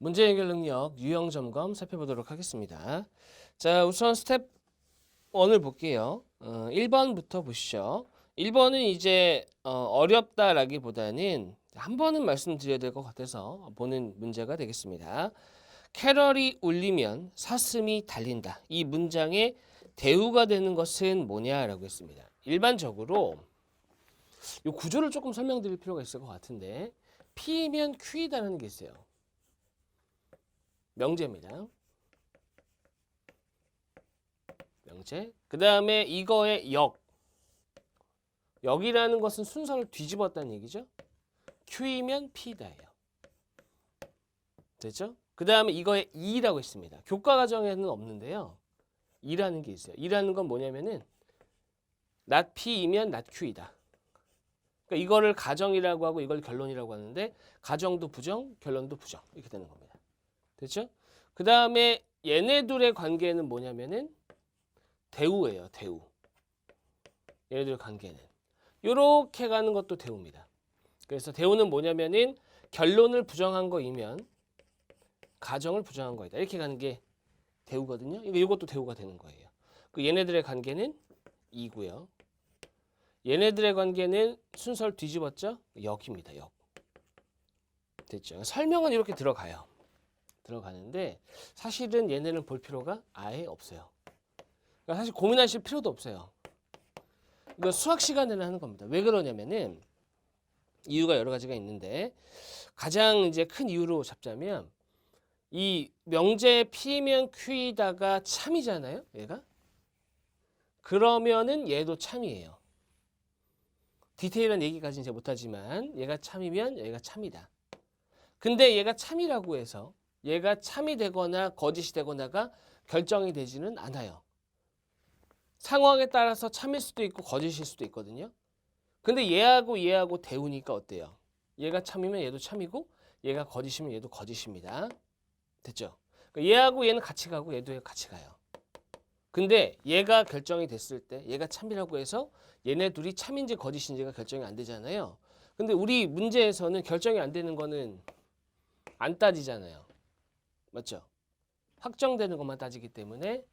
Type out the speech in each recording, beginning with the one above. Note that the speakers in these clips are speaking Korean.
문제 해결 능력 유형 점검 살펴보도록 하겠습니다. 자, 우선 스텝 1을 볼게요. 1번부터 보시죠. 1번은 이제 어렵다라기보다는 한 번은 말씀드려야 될 것 같아서 보는 문제가 되겠습니다. 캐럴이 울리면 사슴이 달린다. 이 문장의 대우가 되는 것은 뭐냐라고 했습니다. 일반적으로 이 구조를 조금 설명드릴 필요가 있을 것 같은데 P면 Q이다라는 게 있어요. 명제입니다. 명제. 그 다음에 이거의 역이라는 것은 순서를 뒤집었다는 얘기죠. Q이면 P다예요. 됐죠? 그 다음에 이거의 이라고 있습니다. 교과 과정에는 없는데요. 이라는 게 있어요. 이라는 건 뭐냐면은 not P이면 not Q이다. 그러니까 이거를 가정이라고 하고 이걸 결론이라고 하는데 가정도 부정, 결론도 부정 이렇게 되는 겁니다. 됐죠? 그 다음에 얘네들의 관계는 뭐냐면은 대우예요. 대우. 얘네들의 관계는 이렇게 가는 것도 대우입니다. 그래서 대우는 뭐냐면은 결론을 부정한 거이면 가정을 부정한 거이다. 이렇게 가는 게 대우거든요. 이것도 대우가 되는 거예요. 그 얘네들의 관계는 이고요. 얘네들의 관계는 순서를 뒤집었죠? 역입니다. 역. 됐죠? 설명은 이렇게 들어가는데 사실은 얘네는 볼 필요가 아예 없어요. 그러니까 사실 고민하실 필요도 없어요. 이거 수학 시간에는 하는 겁니다. 왜 그러냐면은 이유가 여러 가지가 있는데 가장 이제 큰 이유로 잡자면 이 명제 P면 Q이다가 참이잖아요. 얘가. 그러면은 얘도 참이에요. 디테일한 얘기까지는 이제 못하지만 얘가 참이면 얘가 참이다. 근데 얘가 참이라고 해서 얘가 참이 되거나 거짓이 되거나가 결정이 되지는 않아요. 상황에 따라서 참일 수도 있고 거짓일 수도 있거든요. 근데 얘하고 대우니까 어때요? 얘가 참이면 얘도 참이고 얘가 거짓이면 얘도 거짓입니다. 됐죠? 그러니까 얘하고 얘는 같이 가고 얘도 같이 가요. 근데 얘가 결정이 됐을 때 얘가 참이라고 해서 얘네 둘이 참인지 거짓인지가 결정이 안 되잖아요. 근데 우리 문제에서는 결정이 안 되는 거는 안 따지잖아요. 맞죠? 확정되는 것만 따지기 때문에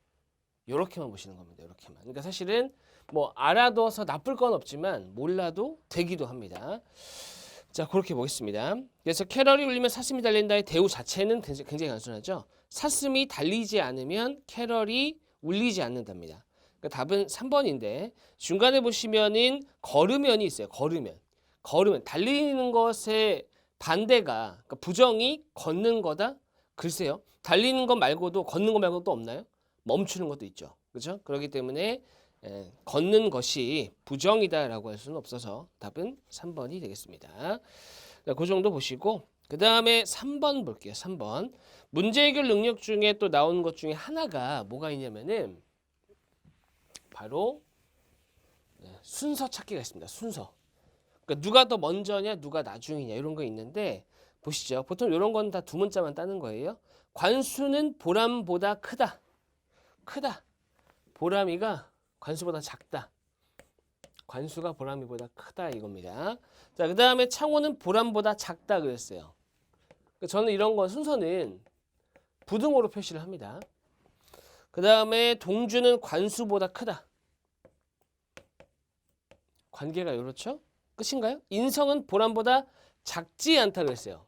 이렇게만 보시는 겁니다. 이렇게만. 그러니까 사실은 뭐 알아둬서 나쁠 건 없지만 몰라도 되기도 합니다. 자, 그렇게 보겠습니다. 그래서 캐럴이 울리면 사슴이 달린다의 대우 자체는 굉장히 단순하죠. 사슴이 달리지 않으면 캐럴이 울리지 않는답니다. 그러니까 답은 3번인데 중간에 보시면은 걸으면이 있어요. 걸으면 달리는 것의 반대가 그러니까 부정이 걷는 거다. 글쎄요. 달리는 것 말고도 걷는 것 말고도 또 없나요? 멈추는 것도 있죠. 그렇죠? 그렇기 때문에 걷는 것이 부정이다라고 할 수는 없어서 답은 3번이 되겠습니다. 그 정도 보시고 그 다음에 3번 볼게요. 3번. 문제 해결 능력 중에 또 나오는 것 중에 하나가 뭐가 있냐면은 바로 순서 찾기가 있습니다. 순서. 그러니까 누가 더 먼저냐 누가 나중이냐 이런 거 있는데 보시죠. 보통 이런 건 다 두 문자만 따는 거예요. 관수는 보람보다 크다. 보람이가 관수보다 작다. 관수가 보람이보다 크다 이겁니다. 자, 그 다음에 창호는 보람보다 작다 그랬어요. 저는 이런 건 순서는 부등호로 표시를 합니다. 그 다음에 동주는 관수보다 크다. 관계가 이렇죠? 끝인가요? 인성은 보람보다 작지 않다 그랬어요.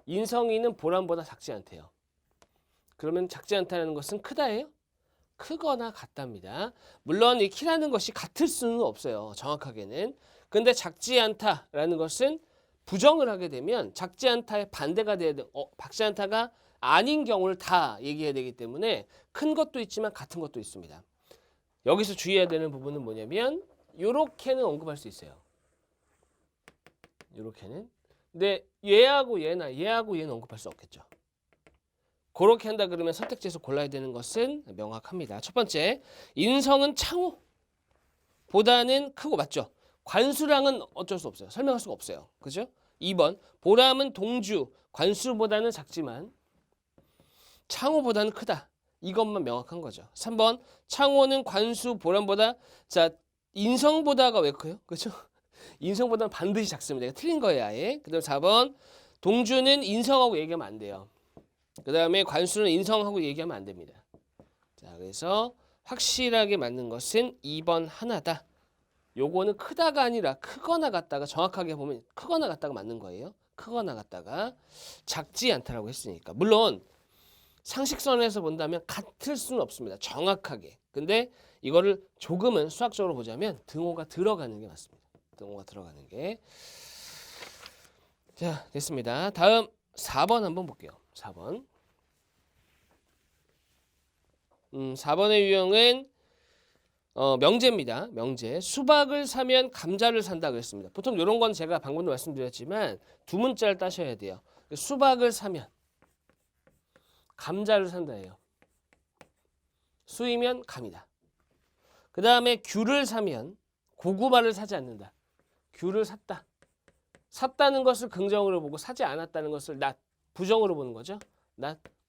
인성이는 보람보다 작지 않대요. 그러면 작지 않다는 것은 크다예요? 크거나 같답니다. 물론 이 키라는 것이 같을 수는 없어요. 정확하게는. 근데 작지 않다라는 것은 부정을 하게 되면 작지 않다의 반대가 돼야 돼. 작지 않다가 아닌 경우를 다 얘기해야 되기 때문에 큰 것도 있지만 같은 것도 있습니다. 여기서 주의해야 되는 부분은 뭐냐면 요렇게는 언급할 수 있어요. 요렇게는. 근데 얘하고 얘는 언급할 수 없겠죠. 그렇게 한다 그러면 선택지에서 골라야 되는 것은 명확합니다. 첫 번째, 인성은 창호보다는 크고 맞죠? 관수랑은 어쩔 수 없어요. 설명할 수가 없어요. 그죠? 2번, 보람은 동주, 관수보다는 작지만 창호보다는 크다. 이것만 명확한 거죠. 3번, 창호는 관수, 보람보다 자 인성보다가 왜 커요? 그죠? 인성보다는 반드시 작습니다. 틀린 거예요, 아예. 그다음 4번, 동주는 인성하고 얘기하면 안 돼요. 그 다음에 관수는 인성하고 얘기하면 안 됩니다. 자, 그래서 확실하게 맞는 것은 2번 하나다. 요거는 크다가 아니라 크거나 같다가 정확하게 보면 크거나 같다가 맞는 거예요. 크거나 같다가 작지 않다라고 했으니까. 물론 상식선에서 본다면 같을 수는 없습니다. 정확하게. 근데 이거를 조금은 수학적으로 보자면 등호가 들어가는 게 맞습니다. 등호가 들어가는 게. 자, 됐습니다. 다음 4번 한번 볼게요. 4번. 4번의 유형은 명제입니다. 명제. 수박을 사면 감자를 산다 그랬습니다. 보통 이런 건 제가 방금도 말씀드렸지만 두 문자를 따셔야 돼요. 수박을 사면 감자를 산다예요. 수이면 감이다. 그 다음에 귤을 사면 고구마를 사지 않는다. 귤을 샀다. 샀다는 것을 긍정으로 보고 사지 않았다는 것을 부정으로 보는 거죠.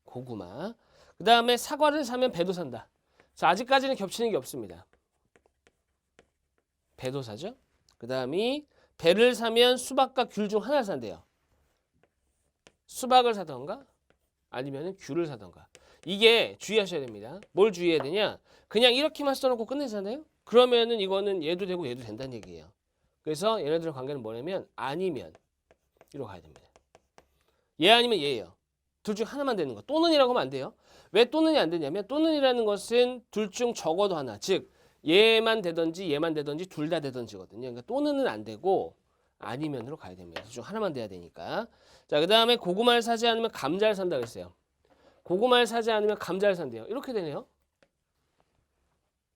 고구마. 그 다음에 사과를 사면 배도 산다. 자, 아직까지는 겹치는 게 없습니다. 배도 사죠. 그 다음이 배를 사면 수박과 귤 중 하나를 산대요. 수박을 사던가 아니면 귤을 사던가. 이게 주의하셔야 됩니다. 뭘 주의해야 되냐? 그냥 이렇게만 써놓고 끝내잖아요. 그러면은 이거는 얘도 되고 얘도 된다는 얘기예요. 그래서 얘네들의 관계는 뭐냐면 아니면 이로 가야 됩니다. 얘 아니면 얘예요. 둘 중 하나만 되는 거. 또는이라고 하면 안 돼요. 왜 또는이 안 되냐면 또는이라는 것은 둘 중 적어도 하나. 즉 얘만 되든지 얘만 되든지 둘 다 되든지거든요. 그러니까 또는은 안 되고 아니면으로 가야 됩니다. 둘 중 하나만 돼야 되니까. 자, 그 다음에 고구마를 사지 않으면 감자를 산다 그랬어요. 고구마를 사지 않으면 감자를 산대요. 이렇게 되네요.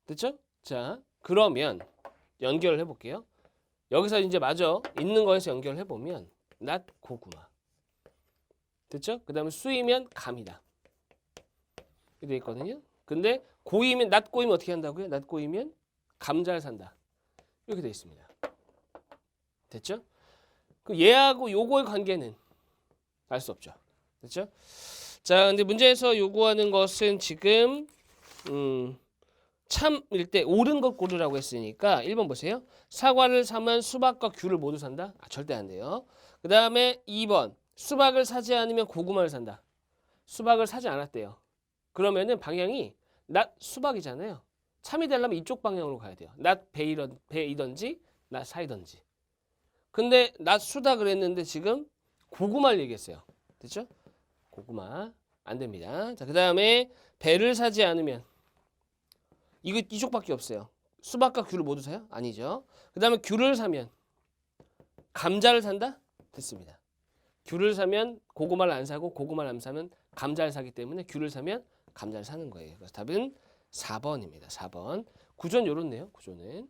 됐죠? 자, 그러면 연결을 해볼게요. 여기서 이제 마저 있는 거에서 연결을 해보면 고구마. 됐죠? 그 다음에 수이면 감이다. 이렇게 돼 있거든요. 근데 고이면 고이면 어떻게 한다고요? 고이면 감자를 산다. 이렇게 돼 있습니다. 됐죠? 그 얘하고 요거의 관계는 알 수 없죠. 됐죠? 자, 근데 문제에서 요구하는 것은 지금 참일 때 옳은 것 고르라고 했으니까 1번 보세요. 사과를 사면 수박과 귤을 모두 산다? 절대 안 돼요. 그 다음에 2번 수박을 사지 않으면 고구마를 산다. 수박을 사지 않았대요. 그러면은 방향이 수박이잖아요. 참이 되려면 이쪽 방향으로 가야 돼요. 배이든지 사이든지. 근데 수다 그랬는데 지금 고구마를 얘기했어요. 됐죠? 고구마 안 됩니다. 자, 그 다음에 배를 사지 않으면 이쪽밖에 없어요. 수박과 귤을 모두 사요? 아니죠. 그 다음에 귤을 사면 감자를 산다? 됐습니다. 귤을 사면 고구마를 안 사고 고구마를 안 사면 감자를 사기 때문에 귤을 사면 감자를 사는 거예요. 그래서 답은 4번입니다. 4번. 구조는 요렇네요. 구조는.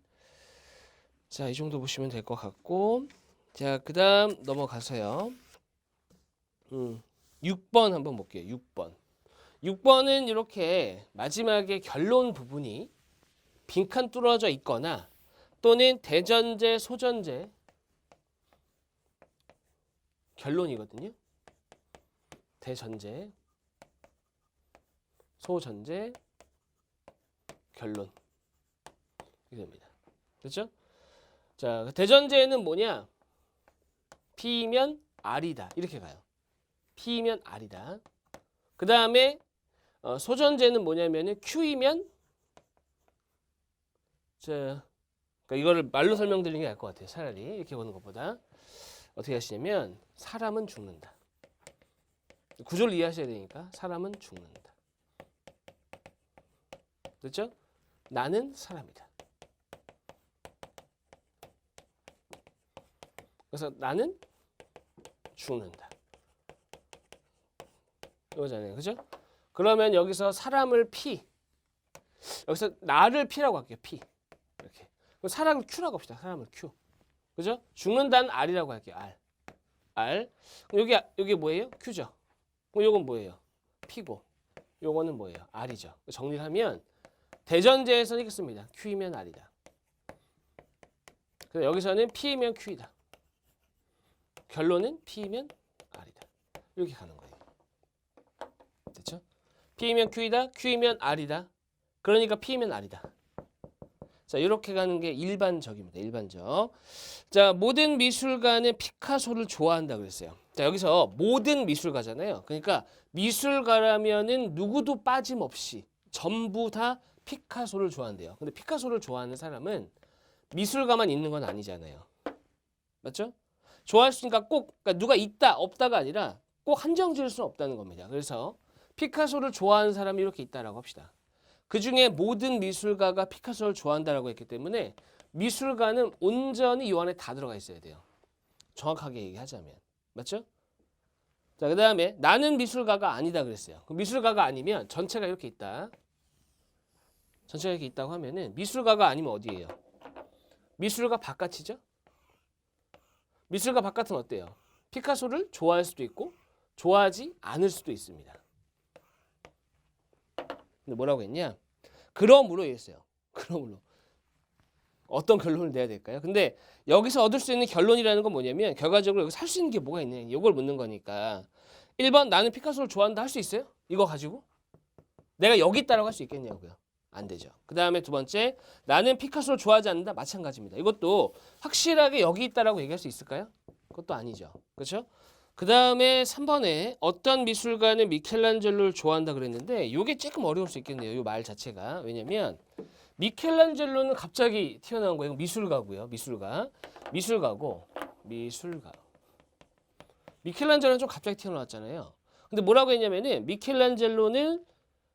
자, 이 정도 보시면 될 것 같고. 자, 그 다음 넘어가서요. 6번 한번 볼게요. 6번. 6번은 이렇게 마지막에 결론 부분이 빈칸 뚫어져 있거나 또는 대전제, 소전제 결론이거든요. 대전제, 소전제, 결론. 이렇게 됩니다. 그렇죠? 자, 대전제는 뭐냐? P면 R이다. 이렇게 가요. P면 R이다. 그 다음에 소전제는 뭐냐면은 Q이면 그러니까 이거를 말로 설명드리는 게 나을 것 같아요. 차라리 이렇게 보는 것보다 어떻게 하시냐면 사람은 죽는다. 구조를 이해하셔야 되니까 사람은 죽는다. 그렇죠? 나는 사람이다. 그래서 나는 죽는다. 이거잖아요. 그죠? 그러면 여기서 사람을 P, 여기서 나를 P라고 할게요. P. 이렇게. 그럼 사람을 Q라고 합시다. 사람을 Q. 그죠? 죽는다는 R이라고 할게요. R. 그럼 여기 뭐예요? Q죠. 그럼 요건 뭐예요? P고. 요거는 뭐예요? R이죠. 정리를 하면 대전제에서는 이렇게 씁니다. Q이면 R이다. 그래서 여기서는 P이면 Q이다. 결론은 P이면 R이다. 이렇게 가는 거예요. 됐죠? P이면 Q이다. Q이면 R이다. 그러니까 P이면 R이다. 자, 이렇게 가는 게 일반적입니다. 일반적. 자, 모든 미술가는 피카소를 좋아한다 그랬어요. 자, 여기서 모든 미술가잖아요. 그러니까 미술가라면은 누구도 빠짐없이 전부 다 피카소를 좋아한대요. 근데 피카소를 좋아하는 사람은 미술가만 있는 건 아니잖아요. 맞죠? 좋아할 수 있으니까 꼭 그러니까 누가 있다 없다가 아니라 꼭 한정 지을 수는 없다는 겁니다. 그래서 피카소를 좋아하는 사람이 이렇게 있다라고 합시다. 그중에 모든 미술가가 피카소를 좋아한다라고 했기 때문에 미술가는 온전히 이 안에 다 들어가 있어야 돼요. 정확하게 얘기하자면. 맞죠? 자, 그다음에 나는 미술가가 아니다 그랬어요. 그럼 미술가가 아니면 전체가 이렇게 있다. 전체가 이렇게 있다고 하면은 미술가가 아니면 어디예요? 미술가 바깥이죠? 미술가 바깥은 어때요? 피카소를 좋아할 수도 있고 좋아하지 않을 수도 있습니다. 근데 뭐라고 했냐? 그러므로 이랬어요. 그러므로. 어떤 결론을 내야 될까요? 근데 여기서 얻을 수 있는 결론이라는 건 뭐냐면 결과적으로 여기서 할 수 있는 게 뭐가 있느냐 이걸 묻는 거니까 1번 나는 피카소를 좋아한다 할 수 있어요? 이거 가지고? 내가 여기 있다라고 할 수 있겠냐고요? 안 되죠. 그 다음에 두 번째 나는 피카소를 좋아하지 않는다 마찬가지입니다. 이것도 확실하게 여기 있다라고 얘기할 수 있을까요? 그것도 아니죠. 그렇죠? 그 다음에 3번에 어떤 미술가는 미켈란젤로를 좋아한다 그랬는데 이게 조금 어려울 수 있겠네요. 이 말 자체가. 왜냐면 미켈란젤로는 갑자기 튀어나온 거예요. 미술가고요. 미술가고 미술가. 미켈란젤로는 좀 갑자기 튀어나왔잖아요. 근데 뭐라고 했냐면은 미켈란젤로는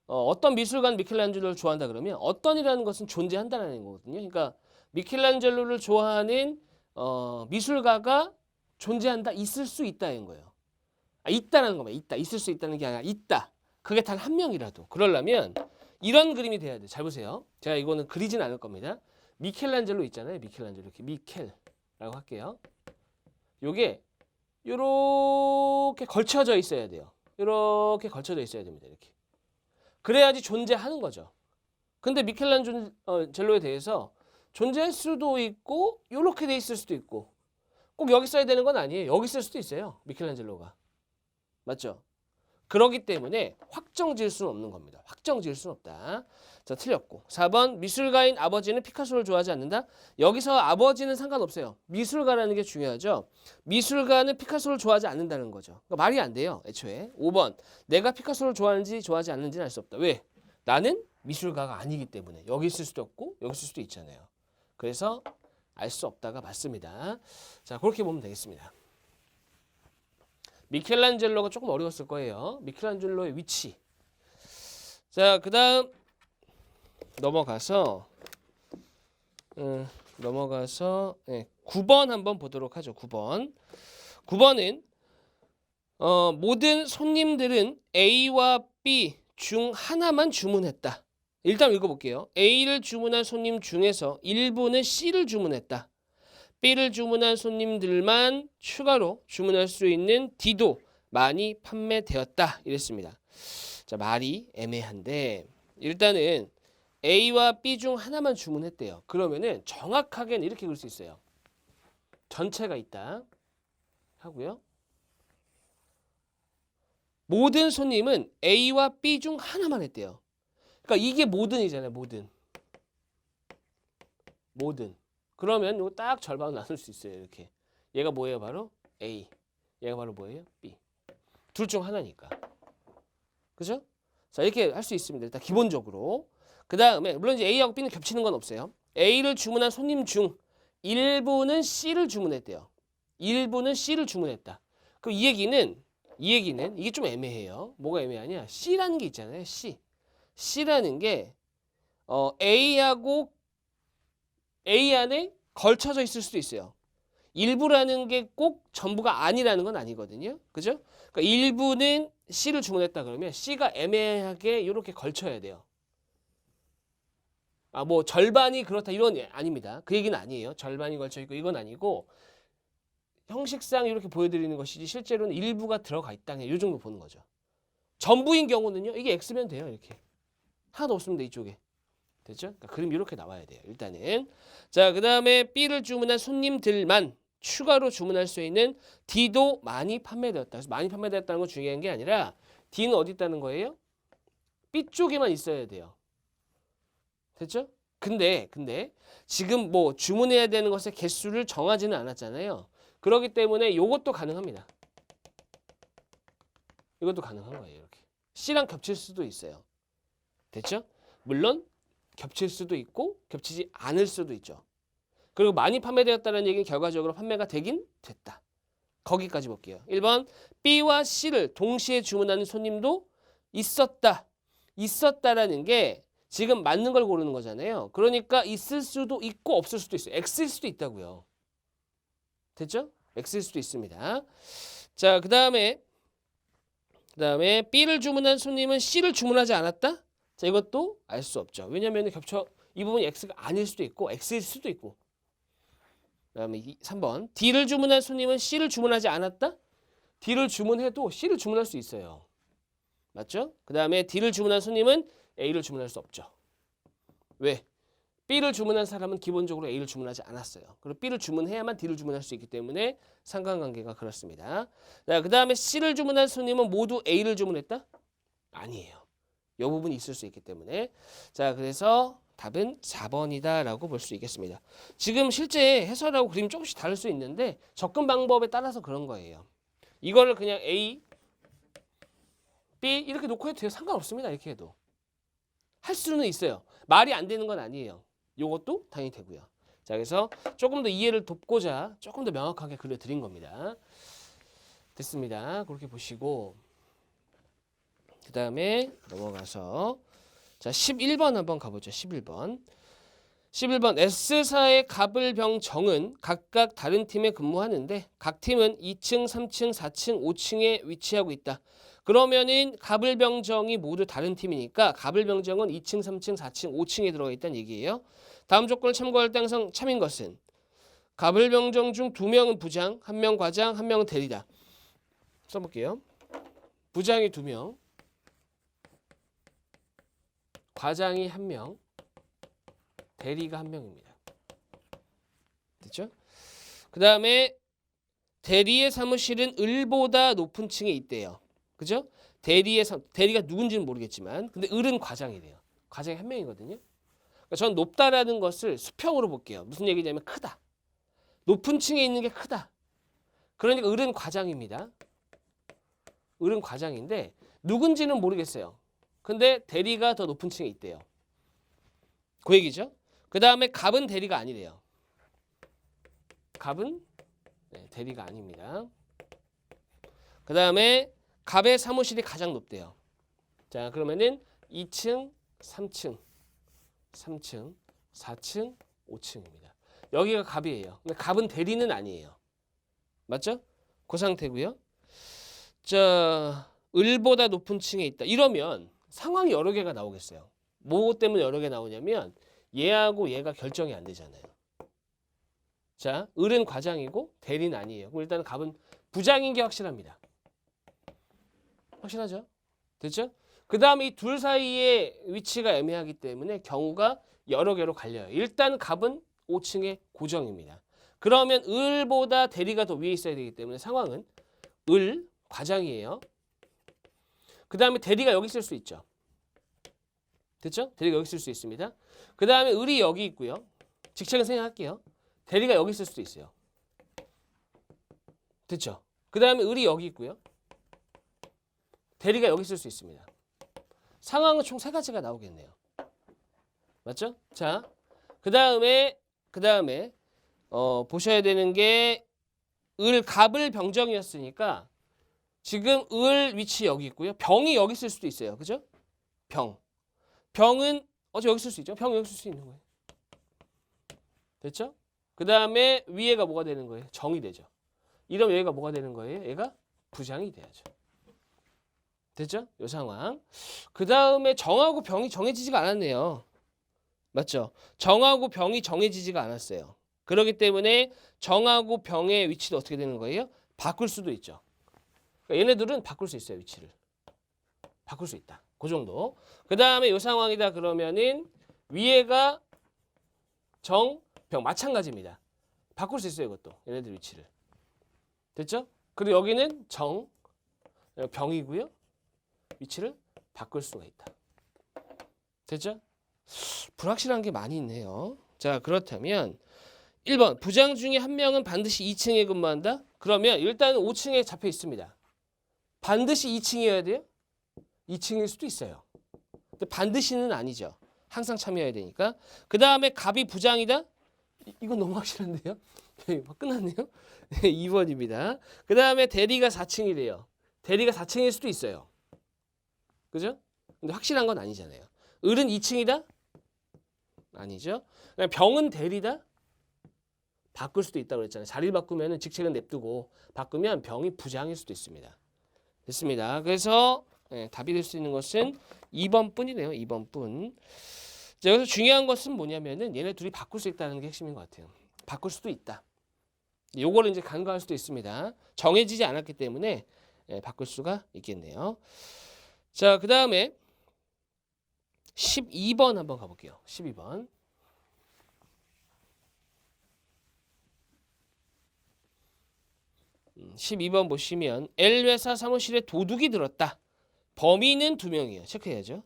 어떤 미술가는 미켈란젤로를 좋아한다 그러면 어떤이라는 것은 존재한다는 거거든요. 그러니까 미켈란젤로를 좋아하는 미술가가 존재한다, 있을 수 있다는 거예요. 있다라는 거면 있다, 있을 수 있다는 게 아니라 있다. 그게 단 한 명이라도. 그러려면 이런 그림이 돼야 돼요. 잘 보세요. 제가 이거는 그리진 않을 겁니다. 미켈란젤로 있잖아요. 미켈란젤로 이렇게 미켈라고 할게요. 요게 요렇게 걸쳐져 있어야 돼요. 요렇게 걸쳐져 있어야 됩니다. 이렇게. 그래야지 존재하는 거죠. 근데 미켈란젤로에 대해서 존재할 수도 있고 요렇게 돼 있을 수도 있고 꼭 여기 써야 되는 건 아니에요. 여기 쓸 수도 있어요. 미켈란젤로가. 맞죠? 그렇기 때문에 확정 지을 수는 없는 겁니다. 확정 지을 수는 없다. 자, 틀렸고. 4번 미술가인 아버지는 피카소를 좋아하지 않는다. 여기서 아버지는 상관없어요. 미술가라는 게 중요하죠. 미술가는 피카소를 좋아하지 않는다는 거죠. 그러니까 말이 안 돼요. 애초에. 5번 내가 피카소를 좋아하는지 좋아하지 않는지는 알 수 없다. 왜? 나는 미술가가 아니기 때문에. 여기 있을 수도 없고 여기 있을 수도 있잖아요. 그래서 알 수 없다가 맞습니다. 자, 그렇게 보면 되겠습니다. 미켈란젤로가 조금 어려웠을 거예요. 미켈란젤로의 위치. 자, 그 다음 넘어가서 9번 한번 보도록 하죠. 9번. 9번은 모든 손님들은 A와 B 중 하나만 주문했다. 일단 읽어볼게요. A를 주문한 손님 중에서 일부는 C를 주문했다. B를 주문한 손님들만 추가로 주문할 수 있는 D도 많이 판매되었다. 이랬습니다. 자, 말이 애매한데 일단은 A와 B 중 하나만 주문했대요. 그러면은 정확하게는 이렇게 그릴 수 있어요. 전체가 있다 하고요. 모든 손님은 A와 B 중 하나만 했대요. 그러니까 이게 모든이잖아요. 모든. 그러면 이거 딱 절반으로 나눌 수 있어요. 이렇게. 얘가 뭐예요? 바로 A. 얘가 바로 뭐예요? B. 둘 중 하나니까. 그죠? 자, 이렇게 할 수 있습니다. 일단 기본적으로. 그 다음에 물론 이제 A하고 B는 겹치는 건 없어요. A를 주문한 손님 중 일부는 C를 주문했대요. 일부는 C를 주문했다. 그럼 이 얘기는 이게 좀 애매해요. 뭐가 애매하냐? C라는 게 있잖아요. C라는 게 A하고 A 안에 걸쳐져 있을 수도 있어요. 일부라는 게 꼭 전부가 아니라는 건 아니거든요. 그죠? 그러니까 일부는 C를 주문했다 그러면 C가 애매하게 이렇게 걸쳐야 돼요. 뭐 절반이 그렇다 이런 아닙니다. 그 얘기는 아니에요. 절반이 걸쳐 있고 이건 아니고 형식상 이렇게 보여드리는 것이지 실제로는 일부가 들어가 있다. 이 정도 보는 거죠. 전부인 경우는요. 이게 X면 돼요. 이렇게. 하나도 없습니다. 이쪽에. 됐죠? 그러니까 그림 이렇게 나와야 돼요. 일단은. 자, 그 다음에 B를 주문한 손님들만 추가로 주문할 수 있는 D도 많이 판매되었다. 그래서 많이 판매되었다는 건 중요한 게 아니라 D는 어디 있다는 거예요? B 쪽에만 있어야 돼요. 됐죠? 근데 지금 뭐 주문해야 되는 것의 개수를 정하지는 않았잖아요. 그렇기 때문에 이것도 가능합니다. 이것도 가능한 거예요. 이렇게. C랑 겹칠 수도 있어요. 됐죠? 물론 겹칠 수도 있고 겹치지 않을 수도 있죠. 그리고 많이 판매되었다는 얘기는 결과적으로 판매가 되긴 됐다. 거기까지 볼게요. 1번 B와 C를 동시에 주문하는 손님도 있었다. 있었다라는 게 지금 맞는 걸 고르는 거잖아요. 그러니까 있을 수도 있고 없을 수도 있어요. X일 수도 있다고요. 됐죠? X일 수도 있습니다. 자, 그 다음에 B를 주문한 손님은 C를 주문하지 않았다? 자, 이것도 알 수 없죠. 왜냐하면 이 부분이 X가 아닐 수도 있고 X일 수도 있고. 그 다음에 3번 D를 주문한 손님은 C를 주문하지 않았다? D를 주문해도 C를 주문할 수 있어요. 맞죠? 그 다음에 D를 주문한 손님은 A를 주문할 수 없죠. 왜? B를 주문한 사람은 기본적으로 A를 주문하지 않았어요. 그리고 B를 주문해야만 D를 주문할 수 있기 때문에 상관관계가 그렇습니다. 자, 그 다음에 C를 주문한 손님은 모두 A를 주문했다? 아니에요. 이 부분이 있을 수 있기 때문에. 자, 그래서 답은 4번이다 라고 볼 수 있겠습니다. 지금 실제 해설하고 그림이 조금씩 다를 수 있는데 접근 방법에 따라서 그런 거예요. 이거를 그냥 A, B 이렇게 놓고 해도 돼요. 상관없습니다. 이렇게 해도. 할 수는 있어요. 말이 안 되는 건 아니에요. 요것도 당연히 되고요. 자, 그래서 조금 더 이해를 돕고자 조금 더 명확하게 그려드린 겁니다. 됐습니다. 그렇게 보시고 그 다음에 넘어가서 자 11번 한번 가보죠. 11번 S사의 갑을병정은 각각 다른 팀에 근무하는데 각 팀은 2층, 3층, 4층, 5층에 위치하고 있다. 그러면은 갑을병정이 모두 다른 팀이니까 갑을병정은 2층, 3층, 4층, 5층에 들어가 있다는 얘기예요. 다음 조건을 참고할 때 항상 참인 것은 갑을병정 중 2명은 부장, 1명 과장, 1명은 대리다. 써볼게요. 부장이 2명, 과장이 1명, 대리가 1명입니다. 됐죠? 그 다음에 대리의 사무실은 을보다 높은 층에 있대요. 그죠? 대리가 누군지는 모르겠지만 근데 을은 과장이래요. 과장이 1명이거든요. 그러니까 전 높다라는 것을 수평으로 볼게요. 무슨 얘기냐면 크다. 높은 층에 있는 게 크다. 그러니까 을은 과장입니다. 을은 과장인데 누군지는 모르겠어요. 근데 대리가 더 높은 층에 있대요. 그 얘기죠. 그 다음에 갑은 대리가 아니래요. 갑은 대리가 아닙니다. 그 다음에 갑의 사무실이 가장 높대요. 자, 그러면은 2층, 3층, 4층, 5층입니다. 여기가 갑이에요. 근데 갑은 대리는 아니에요. 맞죠? 그 상태고요. 자, 을보다 높은 층에 있다. 이러면 상황이 여러 개가 나오겠어요. 뭐 때문에 여러 개 나오냐면 얘하고 얘가 결정이 안 되잖아요. 자, 을은 과장이고 대리는 아니에요. 그럼 일단은 갑은 부장인 게 확실합니다. 확실하죠? 됐죠? 그 다음에 이 둘 사이의 위치가 애매하기 때문에 경우가 여러 개로 갈려요. 일단 갑은 5층에 고정입니다. 그러면 을보다 대리가 더 위에 있어야 되기 때문에 상황은 을, 과장이에요. 그 다음에 대리가 여기 있을 수 있죠. 됐죠? 대리가 여기 있을 수 있습니다. 그 다음에 을이 여기 있고요. 직책은 생각할게요. 대리가 여기 있을 수도 있어요. 됐죠? 그 다음에 을이 여기 있고요. 대리가 여기 있을 수 있습니다. 상황은 총 3가지가 나오겠네요. 맞죠? 자, 그 다음에 보셔야 되는 게 을, 갑을 병정이었으니까 지금 을 위치 여기 있고요. 병이 여기 있을 수도 있어요. 그죠? 병은 여기 있을 수 있죠. 병 여기 있을 수 있는 거예요. 됐죠? 그 다음에 위에가 뭐가 되는 거예요? 정이 되죠. 이러면 얘가 뭐가 되는 거예요? 얘가 부장이 돼야죠. 됐죠? 이 상황. 그 다음에 정하고 병이 정해지지가 않았네요. 맞죠? 정하고 병이 정해지지가 않았어요. 그렇기 때문에 정하고 병의 위치도 어떻게 되는 거예요? 바꿀 수도 있죠. 그러니까 얘네들은 바꿀 수 있어요. 위치를. 바꿀 수 있다. 그 정도. 그 다음에 이 상황이다 그러면은 위에가 정, 병 마찬가지입니다. 바꿀 수 있어요. 이것도. 얘네들 위치를. 됐죠? 그리고 여기는 정, 병이고요. 위치를 바꿀 수가 있다. 됐죠? 불확실한 게 많이 있네요. 자, 그렇다면 1번 부장 중에 1명은 반드시 2층에 근무한다? 그러면 일단은 5층에 잡혀 있습니다. 반드시 2층이어야 돼요? 2층일 수도 있어요. 근데 반드시는 아니죠. 항상 참여해야 되니까. 그 다음에 갑이 부장이다? 이건 너무 확실한데요? 끝났네요. 2번입니다. 그 다음에 대리가 4층이래요. 대리가 4층일 수도 있어요. 그죠? 근데 확실한 건 아니잖아요. 을은 2층이다? 아니죠. 병은 대리다? 바꿀 수도 있다고 그랬잖아요. 자리를 바꾸면 직책은 냅두고 바꾸면 병이 부장일 수도 있습니다. 됐습니다. 그래서 답이 될 수 있는 것은 2번 뿐이네요. 2번 뿐. 자, 여기서 중요한 것은 뭐냐면은 얘네 둘이 바꿀 수 있다는 게 핵심인 것 같아요. 바꿀 수도 있다. 요거를 이제 간과할 수도 있습니다. 정해지지 않았기 때문에 바꿀 수가 있겠네요. 자, 그 다음에 12번 한번 가볼게요. 12번. 12번 보시면 L회사 사무실에 도둑이 들었다. 범인은 2명이에요. 체크해야죠.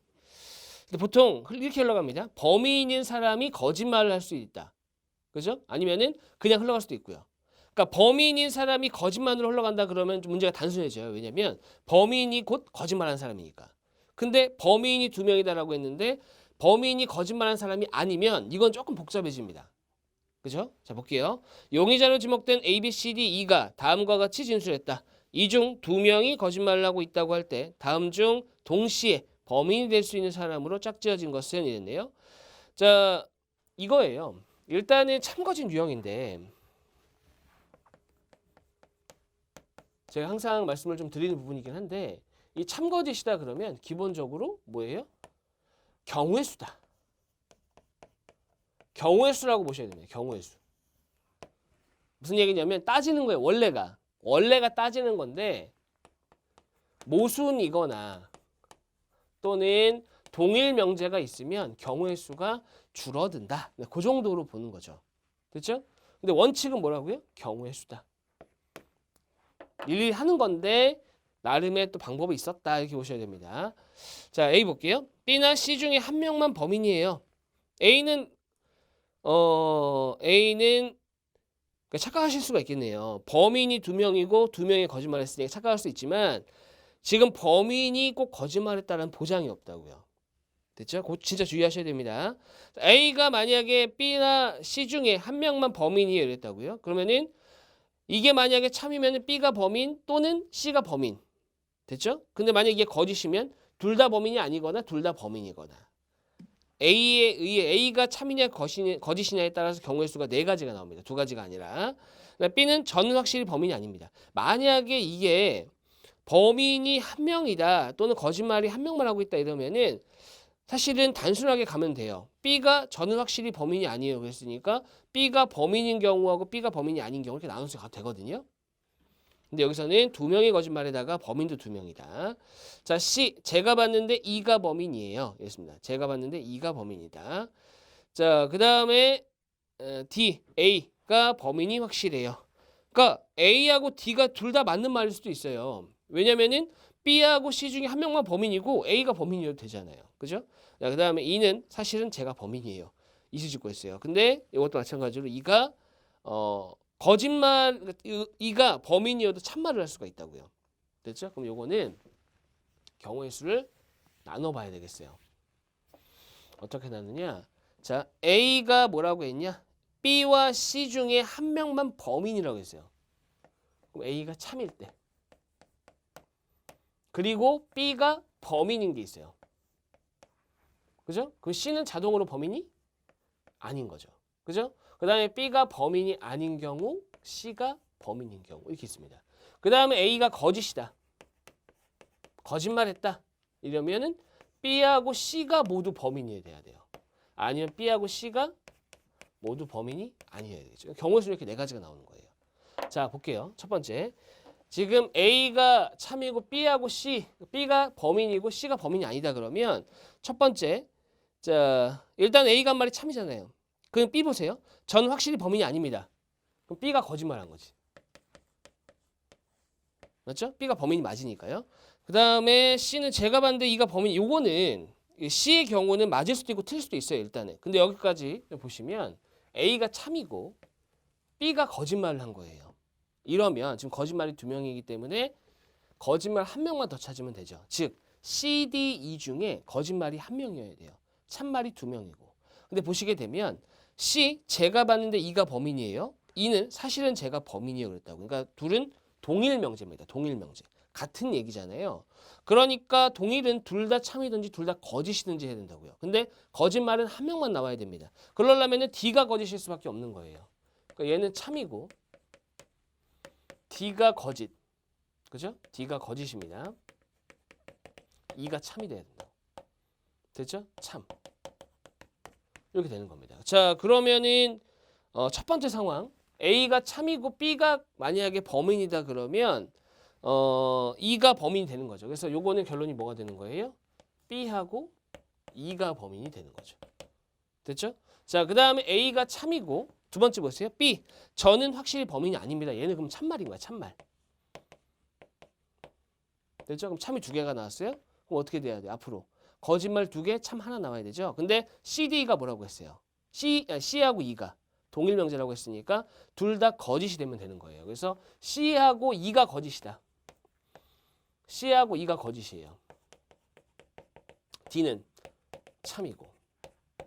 근데 보통 이렇게 흘러갑니다. 범인인 사람이 거짓말을 할 수 있다. 그죠? 아니면은 그냥 흘러갈 수도 있고요. 그러니까 범인인 사람이 거짓말로 흘러간다 그러면 좀 문제가 단순해져요. 왜냐면 범인이 곧 거짓말하는 사람이니까. 근데 범인이 2명이다라고 했는데 범인이 거짓말하는 사람이 아니면 이건 조금 복잡해집니다. 그죠? 자, 볼게요. 용의자로 지목된 A, B, C, D, E가 다음과 같이 진술했다. 이 중 2명이 거짓말을 하고 있다고 할 때 다음 중 동시에 범인이 될 수 있는 사람으로 짝지어진 것은 이랬네요. 자, 이거예요. 일단은 참거짓 유형인데 제가 항상 말씀을 좀 드리는 부분이긴 한데 이 참거짓이다 그러면 기본적으로 뭐예요? 경우의 수다. 경우의 수라고 보셔야 됩니다. 경우의 수. 무슨 얘기냐면 따지는 거예요. 원래가 따지는 건데 모순이거나 또는 동일 명제가 있으면 경우의 수가 줄어든다. 그 정도로 보는 거죠. 됐죠? 근데 원칙은 뭐라고요? 경우의 수다. 일일이 하는 건데 나름의 또 방법이 있었다. 이렇게 보셔야 됩니다. 자, A 볼게요. B나 C 중에 한 명만 범인이에요. A는 그러니까 착각하실 수가 있겠네요. 범인이 2명이고 2명이 거짓말했으니까 착각할 수 있지만 지금 범인이 꼭 거짓말했다는 보장이 없다고요. 됐죠? 그거 진짜 주의하셔야 됩니다. A가 만약에 B나 C 중에 한 명만 범인이에요 이랬다고요. 그러면은 이게 만약에 참이면 B가 범인 또는 C가 범인. 됐죠? 근데 만약에 이게 거짓이면 둘 다 범인이 아니거나 둘 다 범인이거나 A에 의해 A가 참이냐 거짓이냐에 따라서 경우의 수가 4가지가 나옵니다. 2가지가 아니라. B는 저는 확실히 범인이 아닙니다. 만약에 이게 범인이 한 명이다 또는 거짓말이 한 명만 하고 있다 이러면은 사실은 단순하게 가면 돼요. B가 저는 확실히 범인이 아니에요. 그랬으니까 B가 범인인 경우하고 B가 범인이 아닌 경우 이렇게 나눠서 가도 되거든요. 근데 여기서는 2명의 거짓말에다가 범인도 2명이다. 자, C. 제가 봤는데 E가 범인이에요. 이랬습니다. 제가 봤는데 E가 범인이다. 자, 그 다음에 D. A가 범인이 확실해요. 그러니까 A하고 D가 둘 다 맞는 말일 수도 있어요. 왜냐면은 B하고 C 중에 한 명만 범인이고 A가 범인이어도 되잖아요. 그죠? 자, 그 다음에 E는 사실은 제가 범인이에요. 이수 짓고 있어요. 근데 이것도 마찬가지로 E가 거짓말, E가 범인이어도 참말을 할 수가 있다고요. 됐죠? 그럼 요거는 경우의 수를 나눠봐야 되겠어요. 어떻게 나누냐? 자, A가 뭐라고 했냐? B와 C 중에 한 명만 범인이라고 했어요. 그럼 A가 참일 때. 그리고 B가 범인인 게 있어요. 그죠? 그럼 C는 자동으로 범인이 아닌 거죠. 그죠? 그 다음에 B가 범인이 아닌 경우, C가 범인인 경우 이렇게 있습니다. 그 다음에 A가 거짓이다. 거짓말했다. 이러면은 B하고 C가 모두 범인이 돼야 돼요. 아니면 B하고 C가 모두 범인이 아니어야 되겠죠. 경우의 수 이렇게 4가지가 나오는 거예요. 자, 볼게요. 첫 번째. 지금 A가 참이고 B하고 C, B가 범인이고 C가 범인이 아니다 그러면 첫 번째. 자, 일단 A가 한 말이 참이잖아요. 그럼 B 보세요. 저는 확실히 범인이 아닙니다. 그럼 B가 거짓말한 거지. 맞죠? B가 범인이 맞으니까요. 그 다음에 C는 제가 봤는데 E가 범인. 요거는 C의 경우는 맞을 수도 있고 틀릴 수도 있어요. 일단은. 근데 여기까지 보시면 A가 참이고 B가 거짓말을 한 거예요. 이러면 지금 거짓말이 2명이기 때문에 거짓말 한 명만 더 찾으면 되죠. 즉 C, D, E 중에 거짓말이 한 명이어야 돼요. 참말이 두 명이고. 근데 보시게 되면 C 제가 봤는데 E가 범인이에요. E는 사실은 제가 범인이에요 그랬다고. 그러니까 둘은 동일 명제입니다. 동일 명제. 같은 얘기잖아요. 그러니까 동일은 둘 다 참이든지 둘 다 거짓이든지 해야 된다고요. 근데 거짓말은 한 명만 나와야 됩니다. 그러려면 D가 거짓일 수밖에 없는 거예요. 그러니까 얘는 참이고 D가 거짓. 그죠? D가 거짓입니다. E가 참이 돼야 된다. 됐죠? 참. 이렇게 되는 겁니다. 자, 그러면은 첫 번째 상황. A가 참이고 B가 만약에 범인이다 그러면 E가 범인이 되는 거죠. 그래서 요거는 결론이 뭐가 되는 거예요? B하고 E가 범인이 되는 거죠. 됐죠? 자, 그 다음에 A가 참이고 두 번째 보세요. B. 저는 확실히 범인이 아닙니다. 얘는 그럼 참말인 거야. 참말. 됐죠? 그럼 참이 두 개가 나왔어요? 그럼 어떻게 돼야 돼? 앞으로. 거짓말 두 개, 참 하나 나와야 되죠. 근데 C, D가 뭐라고 했어요? C하고 E가 동일 명제라고 했으니까 둘 다 거짓이 되면 되는 거예요. 그래서 C하고 E가 거짓이다. C하고 E가 거짓이에요. D는 참이고.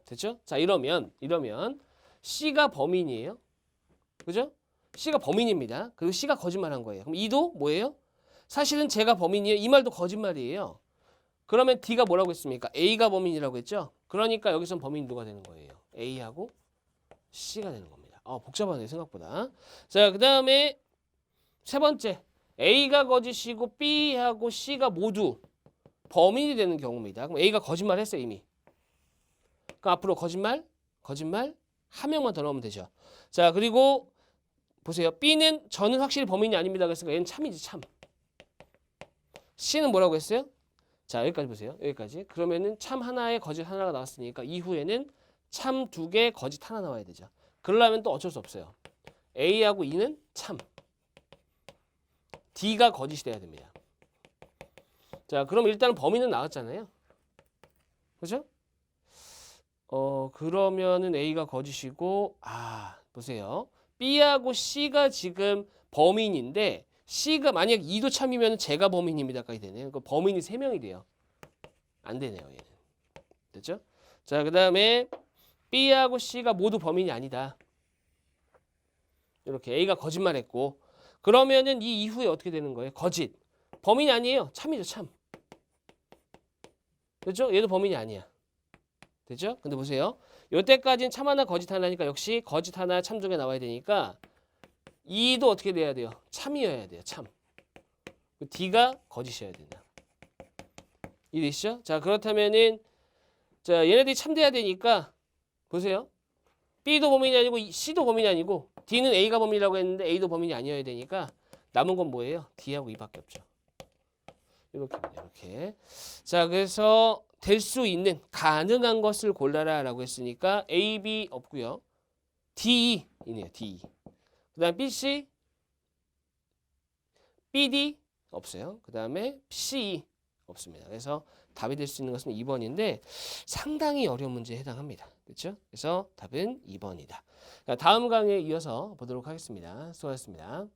됐죠? 자, 이러면 C가 범인이에요. 그죠? C가 범인입니다. 그리고 C가 거짓말한 거예요. 그럼 E도 뭐예요? 사실은 제가 범인이에요. 이 말도 거짓말이에요. 그러면 D가 뭐라고 했습니까? A가 범인이라고 했죠? 그러니까 여기선 범인이 누가 되는 거예요? A하고 C가 되는 겁니다. 복잡하네요, 생각보다. 자, 그 다음에 세 번째. A가 거짓이고 B하고 C가 모두 범인이 되는 경우입니다. 그럼 A가 거짓말 했어요, 이미. 그럼 앞으로 거짓말 한 명만 더 넣으면 되죠. 자, 그리고 보세요. B는 저는 확실히 범인이 아닙니다. 그랬으니까 얘는 참이지, 참. C는 뭐라고 했어요? 자, 여기까지 보세요. 여기까지. 그러면은 참 하나에 거짓 하나가 나왔으니까 이후에는 참 두 개, 거짓 하나 나와야 되죠. 그러려면 또 어쩔 수 없어요. A하고 E는 참. D가 거짓이 돼야 됩니다. 자, 그럼 일단은 범인은 나왔잖아요. 그죠? 그러면은 A가 거짓이고, 보세요. B하고 C가 지금 범인인데, C가 만약 E도 참이면 제가 범인입니다까지 되네요. 그 범인이 3명이 돼요. 안 되네요, 얘는. 됐죠? 자, 그 다음에 B하고 C가 모두 범인이 아니다. 이렇게 A가 거짓말했고, 그러면은 이 이후에 어떻게 되는 거예요? 거짓. 범인이 아니에요. 참이죠, 참. 됐죠? 얘도 범인이 아니야. 됐죠? 근데 보세요. 요때까지는 참 하나 거짓 하나니까 역시 거짓 하나 참 두 개 나와야 되니까 E도 어떻게 돼야 돼요? 참이어야 돼요. 참. D가 거짓이어야 된다. 이해되시죠? 자, 그렇다면은 자, 얘네들이 참 돼야 되니까 보세요. B도 범인이 아니고 C도 범인이 아니고 D는 A가 범인이라고 했는데 A도 범인이 아니어야 되니까 남은 건 뭐예요? D하고 E밖에 없죠. 이렇게. 자, 그래서 될 수 있는 가능한 것을 골라라라고 했으니까 A, B 없고요. D, E네요. D. 그다음 BC, BD 없어요. 그다음에 CE 없습니다. 그래서 답이 될 수 있는 것은 2번인데 상당히 어려운 문제에 해당합니다. 그렇죠? 그래서 답은 2번이다. 다음 강의에 이어서 보도록 하겠습니다. 수고하셨습니다.